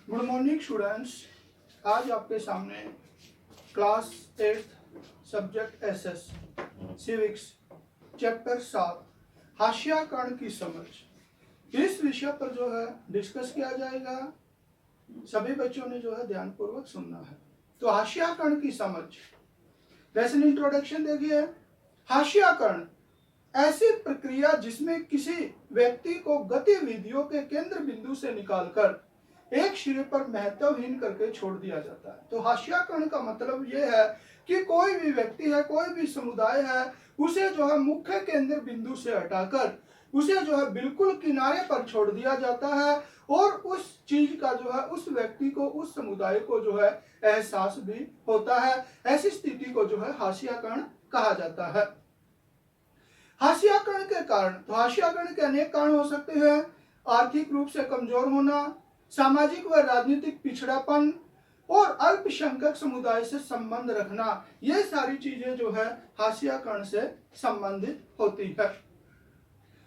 Good morning students. आज आपके सामने class 8 subject SS civics chapter 7 हाशियाकरण की समझ, इस विषय पर जो है डिस्कस किया जाएगा। सभी बच्चों ने जो है ध्यानपूर्वक सुनना है। तो हाशियाकरण की समझ, लेसन इंट्रोडक्शन देखिए। हाशियाकरण ऐसी प्रक्रिया जिसमें किसी व्यक्ति को गतिविधियों के केंद्र बिंदु से निकालकर एक सिरे पर महत्वहीन करके छोड़ दिया जाता है। तो हाशियाकरण का मतलब यह है कि कोई भी व्यक्ति है, कोई भी समुदाय है, उसे जो है मुख्य केंद्र बिंदु से हटाकर उसे जो है बिल्कुल किनारे पर छोड़ दिया जाता है और उस चीज का जो है उस व्यक्ति को, उस समुदाय को जो है एहसास भी होता है। ऐसी स्थिति को जो है हाशियाकरण कहा जाता है। हाशियाकरण के कारण, तो हाशियाकरण के अनेक कारण हो सकते हैं। आर्थिक रूप से कमजोर होना, सामाजिक व राजनीतिक पिछड़ापन और अल्पसंख्यक समुदाय से संबंध रखना, ये सारी चीजें जो है हाशियाकरण से संबंधित होती है।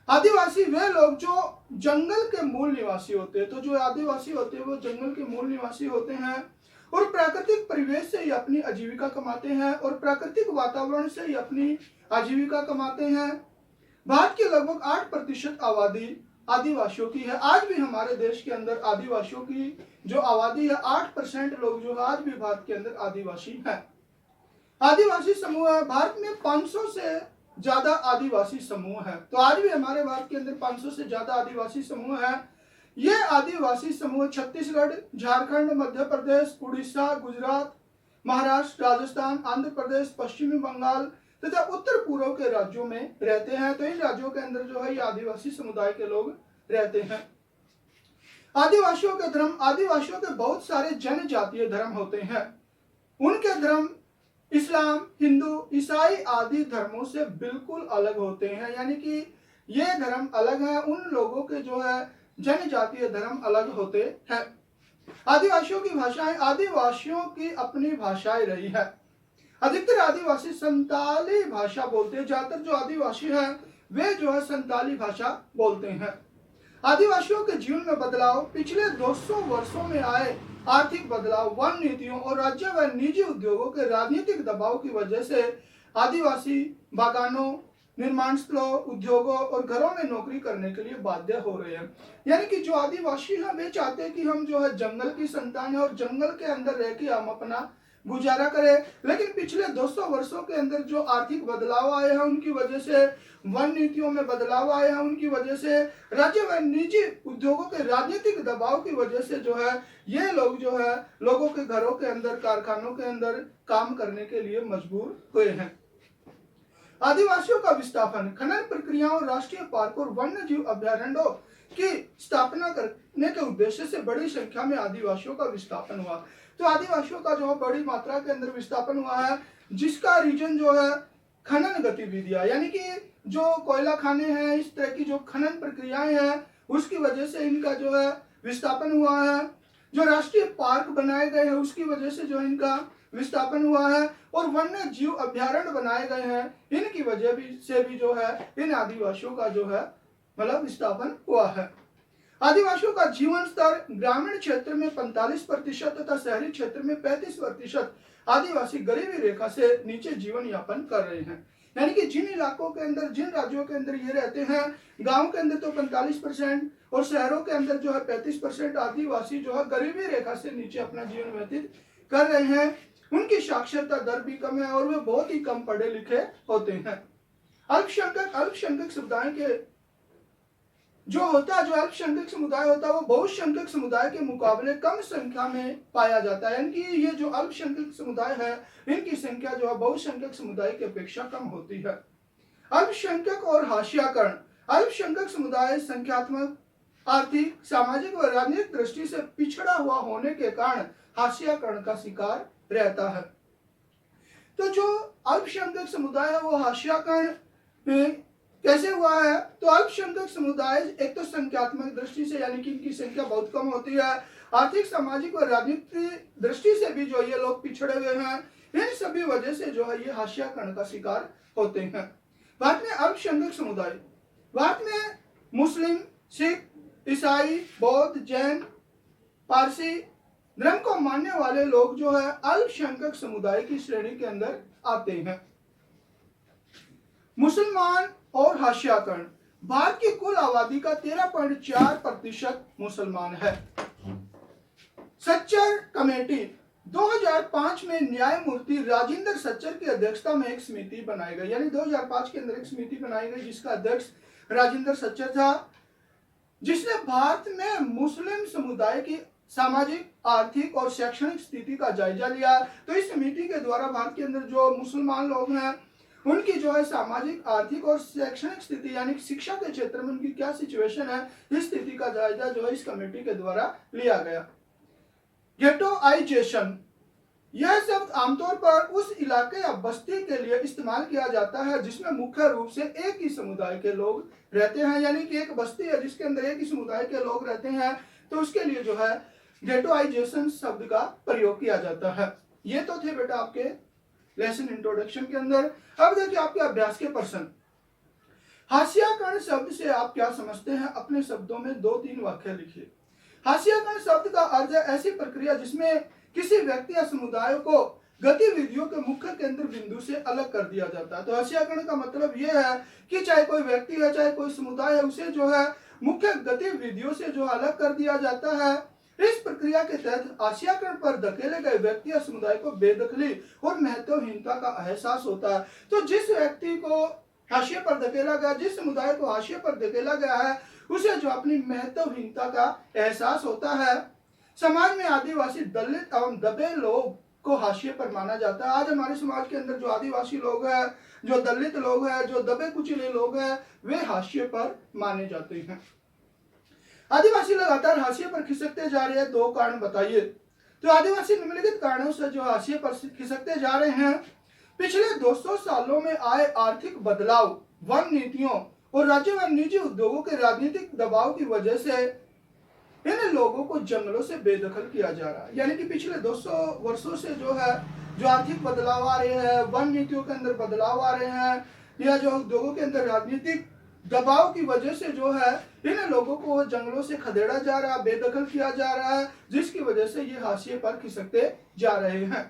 आदिवासी वे लोग जो जंगल के मूल निवासी होते हैं। तो जो आदिवासी होते हैं वो जंगल के मूल निवासी होते हैं और प्राकृतिक परिवेश से ही अपनी आजीविका कमाते हैं और प्राकृतिक वातावरण से ही अपनी आजीविका कमाते हैं। भारत की लगभग 8% आबादी आदिवासियों की है। आज भी हमारे देश के अंदर आदिवासियों की जो आबादी है 8% लोग जो आज भी भारत के अंदर आदिवासी हैं। आदिवासी समूह है, भारत में 500 से ज्यादा आदिवासी समूह है। तो आज भी हमारे भारत के अंदर 500 से ज्यादा आदिवासी समूह है। ये आदिवासी समूह छत्तीसगढ़, झारखंड, मध्य प्रदेश, उड़ीसा, गुजरात, महाराष्ट्र, राजस्थान, आंध्र प्रदेश, पश्चिमी बंगाल तथा उत्तर पूर्व के राज्यों में रहते हैं। तो इन राज्यों के अंदर जो है ये आदिवासी समुदाय के लोग रहते हैं। आदिवासियों के धर्म, आदिवासियों के बहुत सारे जनजातीय धर्म होते हैं। उनके धर्म इस्लाम, हिंदू, ईसाई आदि धर्मों से बिल्कुल अलग होते हैं, यानी कि ये धर्म अलग है। उन लोगों के जो है जनजातीय धर्म अलग होते हैं। आदिवासियों की भाषाएं, आदिवासियों की अपनी भाषाएं रही है। अधिकतर आदिवासी संताली भाषा बोलते हैं। ज्यादातर जो आदिवासी हैं वे जो है संताली भाषा बोलते हैं। आदिवासियों के जीवन में बदलाव, पिछले 200 वर्षों में आए आर्थिक बदलाव, वन नीतियों और राज्य व निजी उद्योगों के राजनीतिक दबाव की वजह से आदिवासी बागानों, निर्माण स्थलों, उद्योगों और घरों में नौकरी करने के लिए बाध्य हो रहे हैं। यानी कि जो आदिवासी हैं वे चाहते हैं कि हम जो है जंगल की संतान है और जंगल के अंदर रह के हम अपना गुजारा करें। लेकिन पिछले 200 वर्षों के अंदर जो आर्थिक बदलाव आए हैं उनकी वजह से, वन नीतियों में बदलाव आए हैं उनकी वजह से, राज्य व निजी उद्योगों के राजनीतिक दबाव की वजह से जो है ये लोग जो है लोगों के घरों के अंदर, कारखानों के अंदर काम करने के लिए मजबूर हुए हैं। आदिवासियों का विस्थापन, खनन प्रक्रियाओं, राष्ट्रीय पार्क और वन्य जीव अभ्यारण्यों की स्थापना करने के उद्देश्य से बड़ी संख्या में आदिवासियों का विस्थापन हुआ। तो आदिवासियों का जो है बड़ी मात्रा के अंदर विस्थापन हुआ है, जिसका रीजन जो है खनन गतिविधियां, यानी कि जो कोयला खाने हैं, इस तरह की जो खनन प्रक्रियाएं हैं उसकी वजह से इनका जो है विस्थापन हुआ है। जो राष्ट्रीय पार्क बनाए गए हैं उसकी वजह से जो इनका विस्थापन हुआ है और वन्य जीव अभ्यारण्य बनाए गए हैं, इनकी वजह से भी जो है इन आदिवासियों का जो है मतलब विस्थापन हुआ है। आदिवासियों का जीवन स्तर, ग्रामीण क्षेत्र में 45% तथा शहरी क्षेत्र में 35% आदिवासी गरीबी रेखा से नीचे जीवन यापन कर रहे हैं। यानी कि जिन इलाकों के अंदर, जिन राज्यों के अंदर ये रहते हैं, गांव के अंदर तो 45% और शहरों के अंदर जो है 35% आदिवासी जो है गरीबी रेखा से नीचे अपना जीवन व्यतीत कर रहे हैं। उनकी साक्षरता दर भी कम है और वे बहुत ही कम पढ़े लिखे होते हैं। अल्पसंख्यक समुदाय के जो अल्पसंख्यक समुदाय होता है वो बहुसंख्यक समुदाय के मुकाबले कम संख्या में पाया जाता है। यानी कि ये जो अल्पसंख्यक समुदाय है इनकी संख्या जो है बहुसंख्यक समुदाय की अपेक्षा कम होती है। अल्पसंख्यक और हाशियाकरण, अल्पसंख्यक समुदाय संख्यात्मक, आर्थिक, सामाजिक व राजनीतिक दृष्टि से पिछड़ा हुआ होने के कारण हाशियाकरण का शिकार रहता है। तो जो अल्पसंख्यक समुदाय है वो हाशियाकरण कैसे हुआ है? तो अल्पसंख्यक समुदाय एक तो संख्यात्मक दृष्टि से, यानी कि इनकी संख्या बहुत कम होती है, आर्थिक, सामाजिक और राजनीतिक दृष्टि से भी जो ये लोग पिछड़े हुए हैं, इन सभी वजह से जो है ये हाशियाकरण का शिकार होते हैं। भारत में अल्पसंख्यक समुदाय, भारत में मुस्लिम, सिख, ईसाई, बौद्ध, जैन पारसी धर्म को मानने वाले लोग जो है अल्पसंख्यक समुदाय की श्रेणी के अंदर आते हैं। मुसलमान और हाशियाकरण। भारत की कुल आबादी का 13.4% मुसलमान है। सच्चर कमेटी 2005 में न्यायमूर्ति राजेंद्र सच्चर की अध्यक्षता में एक समिति बनाई गई, यानी 2005 के अंदर एक समिति बनाई गई जिसका अध्यक्ष राजेंद्र सच्चर था, जिसने भारत में मुस्लिम समुदाय की सामाजिक, आर्थिक और शैक्षणिक स्थिति का जायजा लिया। तो इस समिति के द्वारा भारत के अंदर जो मुसलमान लोग हैं उनकी जो है सामाजिक, आर्थिक और शैक्षणिक स्थिति यानी शिक्षा के क्षेत्र में उनकी क्या सिचुएशन है, इस स्थिति का जायजा जो है इस कमेटी के द्वारा लिया गया। गेटोआइजेशन, यह शब्द आमतौर पर उस इलाके या बस्ती के लिए इस्तेमाल किया जाता है जिसमें मुख्य रूप से एक ही समुदाय के लोग रहते हैं, यानी कि एक बस्ती है जिसके अंदर एक ही समुदाय के लोग रहते हैं, तो उसके लिए जो है गेटोआइजेशन शब्द का प्रयोग किया जाता है। ये तो थे बेटा आपके लेसन इंट्रोडक्शन के अंदर। अब देखिए आपके अभ्यास के प्रश्न। हाशियाकरण शब्द से आप क्या समझते हैं? अपने शब्दों में 2-3 वाक्य लिखिए। हाशियाकरण शब्द का अर्थ है ऐसी प्रक्रिया जिसमें किसी व्यक्ति या समुदाय को गतिविधियों के मुख्य केंद्र बिंदु से अलग कर दिया जाता है। तो हाशियाकरण का मतलब यह है कि चाहे कोई व्यक्ति है, चाहे कोई समुदाय है, उसे जो है मुख्य गतिविधियों से जो अलग कर दिया जाता है। इस प्रक्रिया के तहत हाशियाकरण पर धकेले गए व्यक्ति या समुदाय को बेदखली और महत्वहीनता का एहसास होता है। तो जिस व्यक्ति को हाशिए पर धकेला गया, जिस समुदाय को हाशिए पर धकेला गया है, उसे जो अपनी महत्वहीनता का एहसास होता है। समाज में आदिवासी, दलित एवं दबे लोग को हाशिए पर माना जाता है। आज हमारे समाज के अंदर जो आदिवासी लोग हैं, जो दलित लोग हैं, जो दबे कुचले लोग हैं, वे हाशिए पर माने जाते हैं। आदिवासी लगातार हाशिए पर खिसकते जा रहे हैं, 2 कारण बताइए। तो आदिवासी निम्नलिखित कारणों से जो हाशिए पर खिसकते जा रहे हैं। पिछले 200 सालों में आए आर्थिक बदलाव, वन नीतियों और राज्य व निजी उद्योगों के राजनीतिक दबाव की वजह से इन लोगों को जंगलों से बेदखल किया जा रहा है। यानी कि पिछले 200 वर्षों से जो है जो आर्थिक बदलाव आ रहे हैं, वन नीतियों के अंदर बदलाव आ रहे हैं, या जो उद्योगों के अंदर राजनीतिक दबाव की वजह से जो है इन लोगों को जंगलों से खदेड़ा जा रहा है, बेदखल किया जा रहा है, जिसकी वजह से ये हाशिए पर खिसकते जा रहे हैं।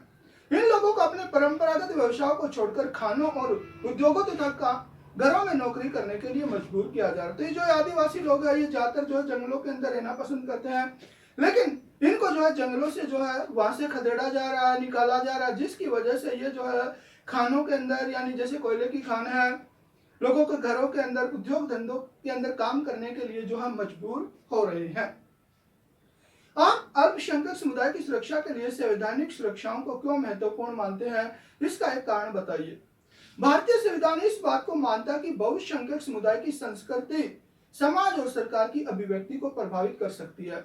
इन लोगों को अपने परंपरागत व्यवसायों को छोड़कर खानों और उद्योगों तथा घरों में नौकरी करने के लिए मजबूर किया जा रहा है। तो ये जो आदिवासी लोग हैं, ये ज्यादातर जो है जंगलों के अंदर रहना पसंद करते हैं, लेकिन इनको जो है जंगलों से जो है वहां से खदेड़ा जा रहा है, निकाला जा रहा है, जिसकी वजह से ये जो है खानों के अंदर, यानी जैसे कोयले की खान है, लोगों के घरों के अंदर, उद्योग धंधों के अंदर काम करने के लिए जो है मजबूर हो रहे हैं। आप अल्पसंख्यक समुदाय की सुरक्षा के लिए संवैधानिक सुरक्षाओं को क्यों महत्वपूर्ण मानते हैं? इसका एक कारण बताइए। भारतीय संविधान इस बात को मानता है कि बहुसंख्यक समुदाय की संस्कृति समाज और सरकार की अभिव्यक्ति को प्रभावित कर सकती है।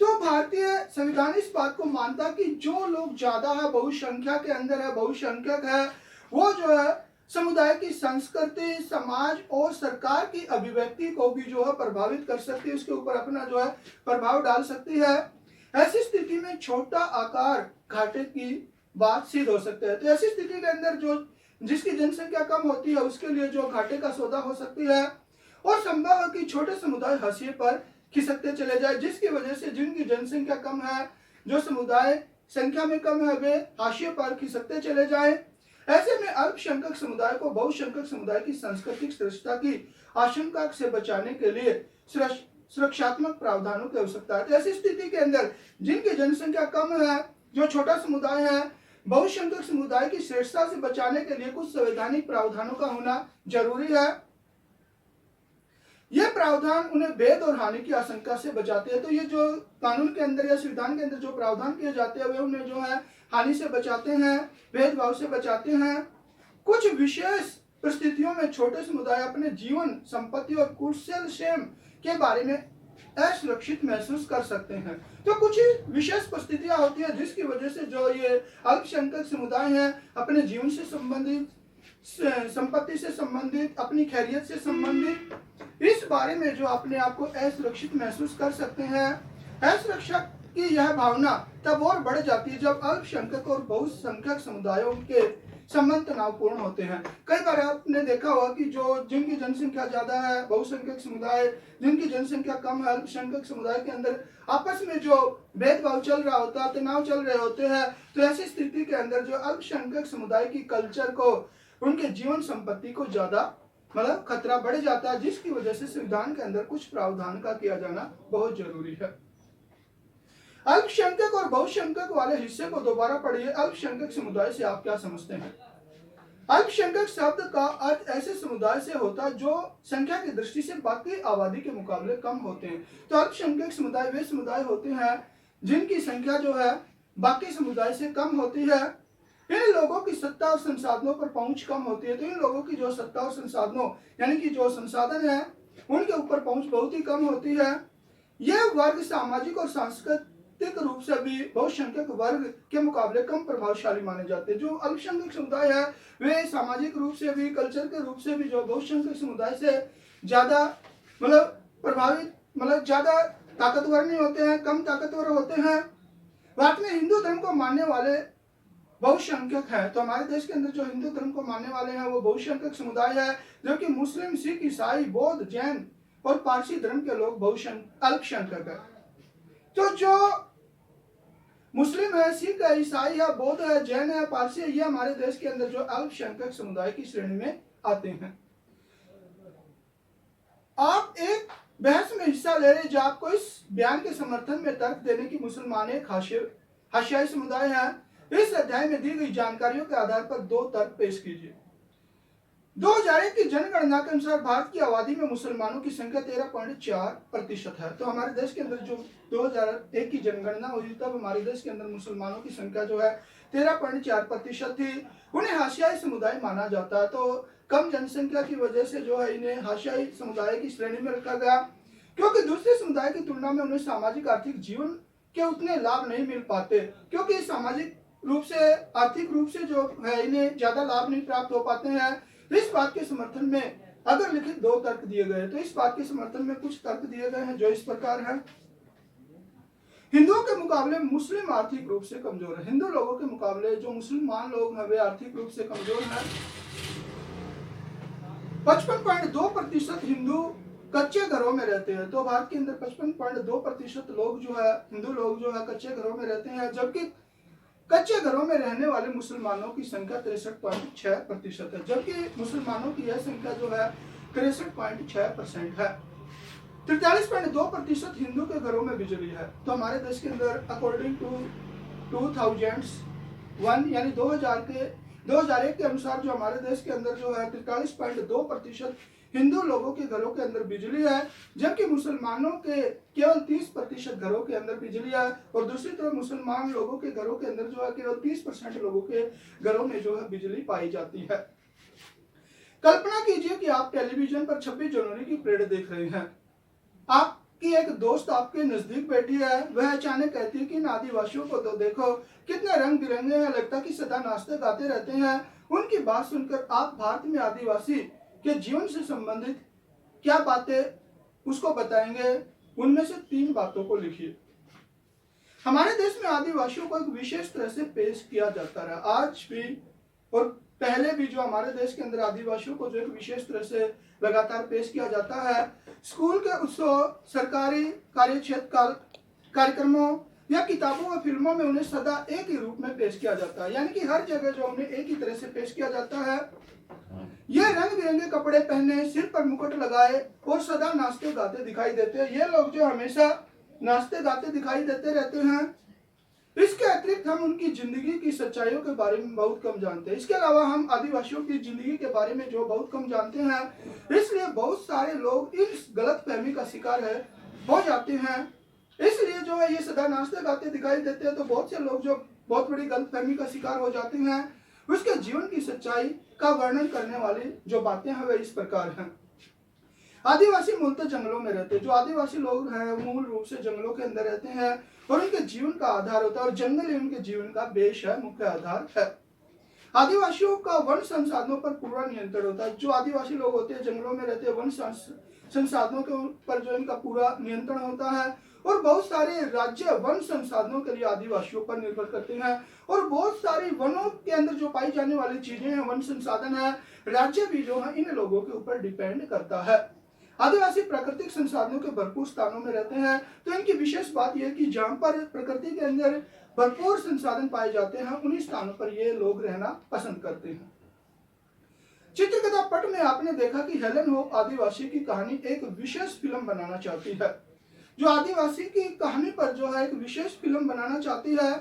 तो भारतीय संविधान इस बात को मानता है कि जो लोग ज्यादा है, बहुसंख्या के अंदर है, बहुसंख्यक है, वो जो है समुदाय की संस्कृति, समाज और सरकार की अभिव्यक्ति को भी जो है प्रभावित कर सकती है, उसके ऊपर अपना जो है प्रभाव डाल सकती है। ऐसी स्थिति में छोटा आकार घाटे की बात सिद्ध हो सकता है। तो ऐसी स्थिति के अंदर जो जिसकी जनसंख्या कम होती है उसके लिए जो घाटे का सौदा हो सकती है, और संभव है कि छोटे समुदाय हाशिए पर खिसकते चले जाए, जिसकी वजह से जिनकी जनसंख्या कम है, जो समुदाय संख्या में कम है, वे हाशिए पर खिसकते चले जाएं। ऐसे में अल्पसंख्यक समुदाय को बहुसंख्यक समुदाय की सांस्कृतिक श्रेष्ठता की आशंका से बचाने के लिए सुरक्षात्मक प्रावधानों की आवश्यकता है। तो ऐसी स्थिति के अंदर जिनकी जनसंख्या कम है, जो छोटा समुदाय है, बहुसंख्यक समुदाय की श्रेष्ठता से बचाने के लिए कुछ संवैधानिक प्रावधानों का होना जरूरी है। यह प्रावधान उन्हें भेद और हानि की आशंका से बचाते हैं। तो ये जो कानून के अंदर या संविधान के अंदर जो प्रावधान किए जाते हैं, वे उन्हें जो है हानि से बचाते हैं, भेदभाव से बचाते हैं। कुछ विशेष परिस्थितियों में छोटे समुदाय अपने जीवन, संपत्ति और कुशल क्षेम के बारे में असुरक्षित महसूस कर सकते हैं। तो कुछ विशेष परिस्थितियां होती है जिसकी वजह से जो ये अल्पसंख्यक समुदाय हैं अपने जीवन से संबंधित, संपत्ति से संबंधित, अपनी खैरियत से संबंधित, इस बारे में जो अपने आप को असुरक्षित महसूस कर सकते हैं। असुरक्षा की यह भावना तब और बढ़ जाती है जब अल्पसंख्यक और बहुसंख्यक समुदायों के संबंध तनावपूर्ण होते हैं। कई बार आपने देखा होगा कि जिनकी जनसंख्या ज्यादा है, बहुसंख्यक समुदाय, जिनकी जनसंख्या कम है, अल्पसंख्यक समुदाय के अंदर आपस में जो भेदभाव चल रहा होता है, तनाव चल रहे होते हैं, तो ऐसी स्थिति के अंदर जो अल्पसंख्यक समुदाय की कल्चर को, उनके जीवन संपत्ति को ज्यादा खतरा बढ़ जाता है, जिसकी वजह से संविधान के अंदर कुछ प्रावधान का किया जाना बहुत जरूरी है। अल्पसंख्यक और बहुसंख्यक वाले हिस्से को दोबारा पढ़िए। अल्पसंख्यक समुदाय से आप क्या समझते हैं? अल्पसंख्यक शब्द का अर्थ ऐसे समुदाय से होता है जो संख्या की दृष्टि से बाकी आबादी के मुकाबले कम होते हैं। तो अल्पसंख्यक समुदाय वे समुदाय होते हैं जिनकी संख्या जो है बाकी समुदाय से कम होती है। इन लोगों की सत्ता और संसाधनों पर पहुंच कम होती है। तो इन लोगों की जो सत्ता और संसाधनों यानी कि जो संसाधन है उनके ऊपर पहुंच बहुत ही कम होती है। यह वर्ग सामाजिक और सांस्कृतिक रूप से भी बहुसंख्यक वर्ग के मुकाबले कम प्रभावशाली माने जाते हैं। जो अल्पसंख्यक समुदाय है वे सामाजिक रूप से भी, कल्चर के रूप से भी जो बहुसंख्यक समुदाय से ज्यादा प्रभावित ज्यादा ताकतवर नहीं होते हैं, कम ताकतवर होते हैं। भारत में हिंदू धर्म को मानने वाले बहुसंख्यक है। तो हमारे देश के अंदर जो हिंदू धर्म को मानने वाले हैं वो बहुसंख्यक समुदाय है, जबकि मुस्लिम, सिख, ईसाई, बौद्ध, जैन और पारसी धर्म के लोग अल्पसंख्यक है। तो जो मुस्लिम है, सिख है, ईसाई है, बौद्ध है, जैन है, पारसी है, ये हमारे देश के अंदर जो अल्पसंख्यक समुदाय की श्रेणी में आते हैं। आप एक बहस में हिस्सा ले रहे, जो आपको इस बयान के समर्थन में तर्क देने की मुसलमान एक हाशियाई समुदाय है। इस अध्याय में दी गई जानकारियों के आधार पर 2 तर्क पेश कीजिए। 2001 की जनगणना के अनुसार भारत की आबादी में मुसलमानों की संख्या 13.4% है। तो हमारे देश के अंदर जो 2001 की जनगणना हुई तब हमारे देश के अंदर मुसलमानों की संख्या जो है 13.4% थी। उन्हें हाशियाई समुदाय माना जाता है। तो कम जनसंख्या की वजह से जो है इन्हें हाशियाई समुदाय की श्रेणी में रखा गया, क्योंकि दूसरे समुदाय की तुलना में उन्हें सामाजिक आर्थिक जीवन के उतने लाभ नहीं मिल पाते, क्योंकि सामाजिक रूप से, आर्थिक रूप से जो है इन्हें ज्यादा लाभ नहीं प्राप्त हो पाते हैं। इस बात के समर्थन में अगर लिखित 2 तर्क दिए गए, तो इस बात के समर्थन में कुछ तर्क दिए गए हैं जो इस प्रकार हैं। हिंदुओं के मुकाबले मुस्लिम आर्थिक रूप से कमजोर है। हिंदू लोगों के मुकाबले जो मुसलमान लोग हैं वे आर्थिक रूप से कमजोर हैं। 55.2% हिंदू कच्चे घरों में रहते हैं। तो भारत के अंदर 55.2% लोग जो है, हिंदू लोग जो है कच्चे घरों में रहते हैं, जबकि कच्चे घरों में रहने वाले मुसलमानों की संख्या 63.6% है, जबकि मुसलमानों की यह संख्या जो है 63.6% है। 43.2% हिंदू के घरों में बिजली है। तो हमारे देश के अंदर अकॉर्डिंग टू 2001 यानी 2001 के अनुसार जो हमारे देश के अंदर जो है 43.2% हिंदू लोगों के घरों के अंदर बिजली है, जबकि मुसलमानों के केवल 30% घरों के अंदर बिजली है। और दूसरी तरफ मुसलमान लोगों के घरों के अंदर जो है केवल 30% लोगों के घरों में जो है बिजली पाई जाती है। कल्पना कीजिए कि आप टेलीविजन पर 26 जनवरी की परेड देख रहे हैं। आपकी एक दोस्त आपके नजदीक बैठी है, वह अचानक कहती है कि इन आदिवासियों को तो देखो कितने रंग बिरंगे हैं, लगता कि सदा नाचते गाते रहते हैं। उनकी बात सुनकर आप भारत में आदिवासी के जीवन से संबंधित क्या बातें उसको बताएंगे? उनमें से 3 बातों को लिखिए। हमारे देश में आदिवासियों को एक विशेष तरह से पेश किया जाता रहा, आज भी और पहले भी जो हमारे देश के अंदर आदिवासियों को जो एक विशेष तरह से लगातार पेश किया जाता है। स्कूल के उत्सव, सरकारी कार्यक्षेत्र कार्यक्रमों या किताबों व फिल्मों में उन्हें सदा एक ही रूप में पेश किया जाता है, यानी कि हर जगह जो उन्हें एक ही तरह से पेश किया जाता है। ये रंग बिरंगे कपड़े पहने, सिर पर मुकुट लगाए और सदा नाचते गाते दिखाई देते हैं। ये लोग जो हमेशा नाचते गाते दिखाई देते रहते हैं। इसके अतिरिक्त हम उनकी जिंदगी की सच्चाइयों के बारे में बहुत कम जानते हैं। इसके अलावा हम आदिवासियों की जिंदगी के बारे में जो बहुत कम जानते हैं, इसलिए बहुत सारे लोग इस गलत फहमी का शिकार हो जाते हैं। इसलिए जो है ये सदा नाचते गाते दिखाई देते हैं, तो बहुत से लोग जो बहुत बड़ी गलत फहमी का शिकार हो जाते हैं। उसके जीवन की सच्चाई का वर्णन करने वाली जो बातें हैं वे इस प्रकार हैं। आदिवासी मूलतः जंगलों में रहते हैं। जो आदिवासी लोग हैं मूल रूप से जंगलों के अंदर रहते हैं और उनके जीवन का आधार होता है, और जंगल ही उनके जीवन का बेस है, मुख्य आधार है। आदिवासियों का वन संसाधनों पर पूरा नियंत्रण होता है। जो आदिवासी लोग होते हैं जंगलों में रहते हैं, वन संसाधनों के ऊपर जो इनका पूरा नियंत्रण होता है। और और बहुत सारे राज्य वन संसाधनों के लिए आदिवासियों पर निर्भर करते हैं और बहुत सारी वनों के अंदर जो पाई जाने वाली चीजें हैं, वन संसाधन है, राज्य भी जो है इन लोगों के ऊपर डिपेंड करता है। आदिवासी प्राकृतिक संसाधनों के भरपूर स्थानों में रहते हैं, तो इनकी विशेष बात यह है कि जहां पर प्रकृति के अंदर भरपूर संसाधन पाए जाते हैं उन्हीं स्थानों पर ये लोग रहना पसंद करते हैं। चित्रकथा पट में आपने देखा कि हेलन होप आदिवासी की कहानी एक विशेष फिल्म बनाना चाहती है। जो आदिवासी की कहानी पर जो है एक विशेष फिल्म बनाना चाहती है,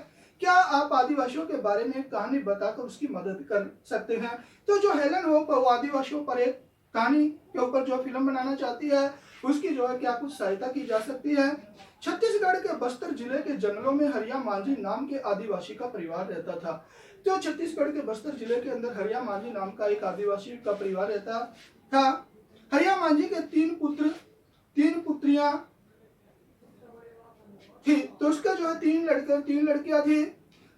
क्या आप आदिवासियों के बारे में एक कहानी बताकर उसकी मदद कर सकते हैं? तो जो हेलन होप वो आदिवासियों पर एक कहानी के ऊपर जो फिल्म बनाना चाहती है, उसकी जो है क्या कुछ सहायता की जा सकती है? छत्तीसगढ़ के बस्तर जिले के जंगलों में हरिया मांझी नाम के आदिवासी का परिवार रहता था। तो छत्तीसगढ़ के बस्तर जिले के अंदर हरिया मांझी नाम का एक आदिवासी का परिवार रहता था। हरिया मांझी के 3 पुत्र 3 पुत्रियां थी, तो उसका जो है 3 लड़कियां थी।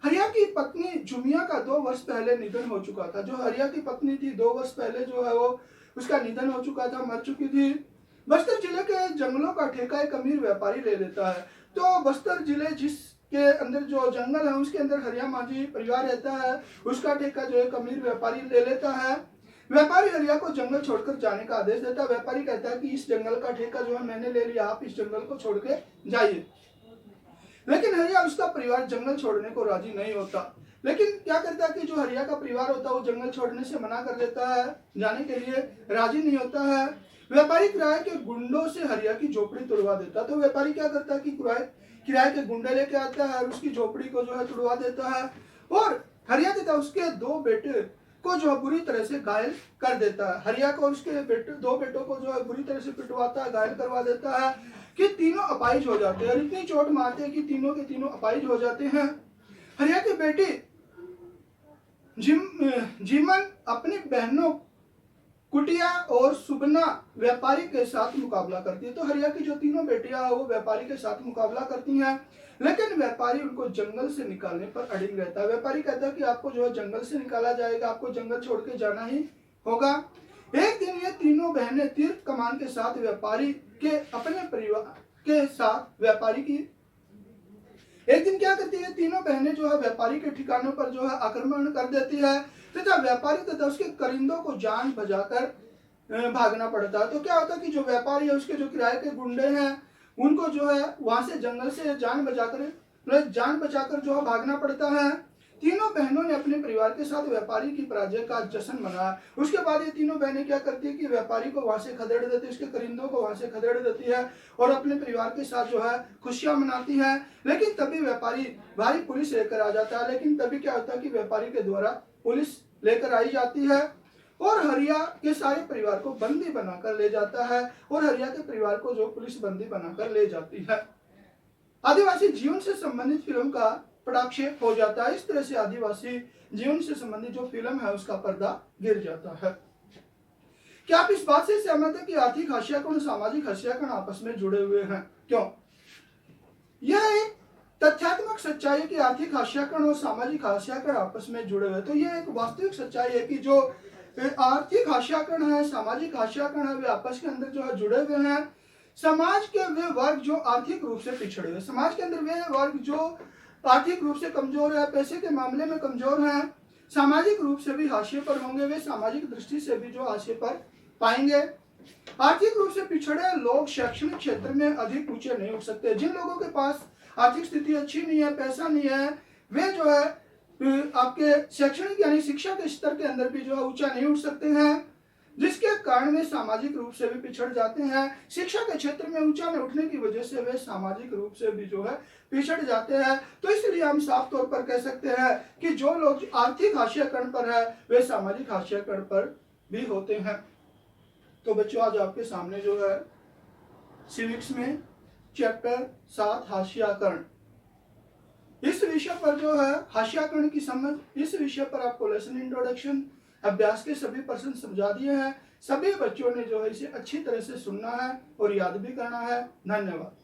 हरिया की पत्नी जुमिया का 2 वर्ष पहले निधन हो चुका था। जो हरिया की पत्नी थी 2 वर्ष पहले जो है वो उसका निधन हो चुका था, मर चुकी थी। बस्तर जिले के जंगलों का ठेका एक अमीर व्यापारी ले लेता है। तो बस्तर जिले जिसके अंदर जो जंगल है उसके अंदर हरिया मांझी परिवार रहता है, उसका ठेका जो एक अमीर व्यापारी ले लेता है। व्यापारी हरिया को जंगल छोड़कर जाने का आदेश देता है। व्यापारी कहता है कि इस जंगल का ठेका जो है मैंने ले लिया, आप इस जंगल को छोड़ के जाइए। लेकिन हरिया उसका परिवार जंगल छोड़ने को राजी नहीं होता। लेकिन क्या करता है कि जो हरिया का परिवार होता है वो जंगल छोड़ने से मना कर देता है, जाने के लिए राजी नहीं होता है। व्यापारी किराए के गुंडों से हरिया की झोपड़ी तुड़वा देता। तो व्यापारी क्या करता है कि किराए के गुंडे लेके आता है और उसकी झोपड़ी को जो है तुड़वा देता है और हरिया तथा उसके 2 बेटे को जो है बुरी तरह से घायल कर देता है। हरिया को उसके 2 बेटों को जो है बुरी तरह से पिटवाता है, घायल करवा देता है कि तीनों अपाहिज हो जाते हैं और इतनी चोट मारते हैं कि तीनों के तीनों अपाहिज हो जाते हैं। हरिया की बेटी जीमन अपनी बहनों कुटिया और सुबना व्यापारी के साथ मुकाबला करती है। तो हरिया की जो तीनों बेटियां वो व्यापारी के साथ मुकाबला करती हैं, लेकिन व्यापारी उनको जंगल से निकालने पर अड़िग रहता है। व्यापारी कहता है कि आपको जो है जंगल से निकाला जाएगा, आपको जंगल छोड़ के जाना ही होगा। एक दिन ये तीनों बहनें तीर कमान के साथ व्यापारी के अपने परिवार के साथ व्यापारी की एक दिन क्या करती है, तीनों बहनें जो है व्यापारी के ठिकानों पर जो है आक्रमण कर देती है तथा व्यापारी तथा उसके करिंदों को जान बचाकर भागना पड़ता है। तो क्या होता है कि जो व्यापारी है उसके जो किराए के गुंडे हैं उनको जो है वहां से जंगल से जान बचाकर जो है भागना पड़ता है। तीनों बहनों ने अपने परिवार के साथ व्यापारी की पराजय का जश्न मनाया। उसके बाद ये तीनों बहनें क्या करती है कि व्यापारी को वहां से खदेड़ देती है, उसके करिंदों को वहां से खदेड़ देती है और अपने परिवार के साथ जो है खुशियां मनाती है। लेकिन तभी व्यापारी भारी पुलिस लेकर आ जाता है। लेकिन तभी क्या होता है कि व्यापारी के द्वारा पुलिस लेकर आई जाती है और हरिया के सारे परिवार को बंदी बनाकर ले जाता है और हरिया के परिवार को जो पुलिस बंदी बनाकर ले जाती है। आदिवासी जीवन से संबंधित फिल्म का प्रक्षेप हो जाता है। इस तरह से आदिवासी जीवन से संबंधित जो फिल्म है उसका पर्दा गिर जाता है। क्या आप इस बात से सहमत हैं कि आर्थिक हाशियाकरण और सामाजिक हाशियाकरण आपस में जुड़े हुए हैं? क्यों? यह एक तथ्यात्मक सच्चाई है कि आर्थिक हाशियाकरण और सामाजिक हाशियाकरण आपस में जुड़े हुए हैं। तो यह एक वास्तविक सच्चाई है कि जो आर्थिक हाशियाकरण है, सामाजिक हाशियाकरण है, वे आपस के अंदर जो है जुड़े हुए हैं। समाज के वे वर्ग जो आर्थिक रूप से पिछड़े हुए, समाज के अंदर वे वर्ग जो आर्थिक रूप से कमजोर है, पैसे के मामले में कमजोर हैं, सामाजिक रूप से भी हाशिए पर होंगे, वे सामाजिक दृष्टि से भी जो हाशिए पर पाएंगे। आर्थिक रूप से पिछड़े लोग शैक्षणिक क्षेत्र में अधिक ऊंचे नहीं उठ सकते। जिन लोगों के पास आर्थिक स्थिति अच्छी नहीं है, पैसा नहीं है, वे जो है आपके शैक्षणिक यानी शिक्षा के स्तर के अंदर भी जो है ऊंचा नहीं उठ सकते हैं, जिसके कारण वे सामाजिक रूप से भी पिछड़ जाते हैं। शिक्षा के क्षेत्र में ऊंचा न उठने की वजह से वे सामाजिक रूप से भी जो है पिछड़ जाते हैं। तो इसलिए हम साफ तौर पर कह सकते हैं कि जो लोग आर्थिक हाशियाकरण पर है वे सामाजिक हाशियाकरण पर भी होते हैं। तो बच्चों आज आपके सामने जो है सिविक्स में चैप्टर 7 हाशियाकरण, इस विषय पर जो है हाशियाकरण की समझ, इस विषय पर आपको लेसन इंट्रोडक्शन अभ्यास के सभी प्रश्न समझा दिए हैं। सभी बच्चों ने जो है इसे अच्छी तरह से सुनना है और याद भी करना है। धन्यवाद।